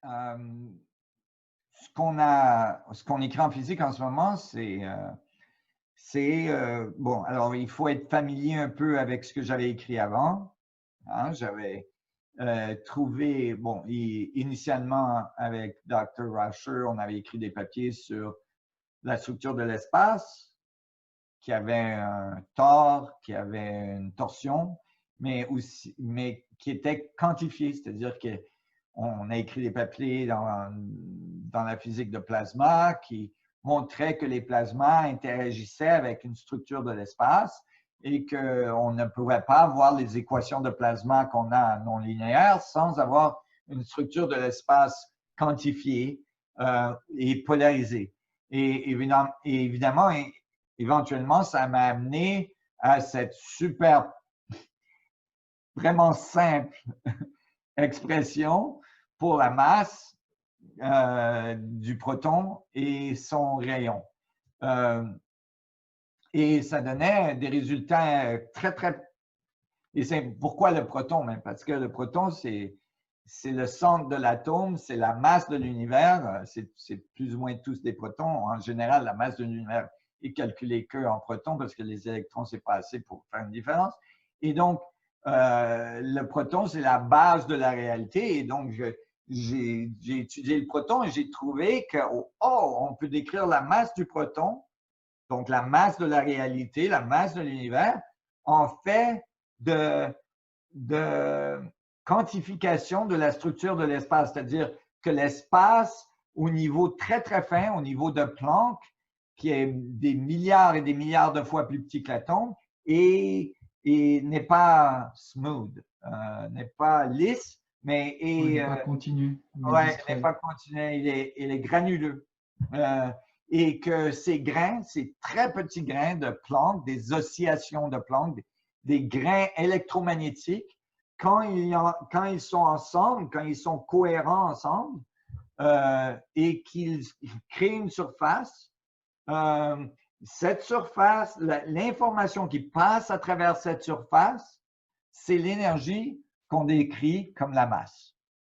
Euh, ce qu'on écrit en physique en ce moment, bon, alors il faut être familier un peu avec ce que j'avais écrit avant. Hein, j'avais trouvé, bon, initialement avec Dr. Rasher, on avait écrit des papiers sur la structure de l'espace, qui avait un tore, qui avait une torsion, mais qui était quantifié, c'est-à-dire qu'on a écrit des papiers dans la physique de plasma qui montraient que les plasmas interagissaient avec une structure de l'espace et qu'on ne pouvait pas avoir les équations de plasma qu'on a non linéaires sans avoir une structure de l'espace quantifiée et polarisée. Et évidemment, éventuellement, ça m'a amené à cette super, vraiment simple expression pour la masse du proton et son rayon. Et ça donnait des résultats très, très... Et c'est pourquoi le proton, même, parce que le proton, c'est le centre de l'atome, c'est la masse de l'univers, c'est plus ou moins tous des protons. En général, la masse de l'univers est calculée qu'en protons parce que les électrons, c'est pas assez pour faire une différence. Et donc, le proton, c'est la base de la réalité. Et donc, j'ai étudié le proton et j'ai trouvé que, on peut décrire la masse du proton, donc la masse de la réalité, la masse de l'univers, en fait de quantification de la structure de l'espace, c'est-à-dire que l'espace, au niveau très, très fin, au niveau de Planck, qui est des milliards et des milliards de fois plus petit que l'atome, et n'est pas smooth, n'est pas lisse, mais n'est pas continu, mais ouais, n'est discret. pas continu, il est granuleux. Et que ces grains, ces très petits grains de Planck, des oscillations de Planck, des grains électromagnétiques, quand ils sont ensemble, quand ils sont cohérents ensemble, et qu'ils créent une surface, cette surface, l'information qui passe à travers cette surface, c'est l'énergie qu'on décrit comme la masse.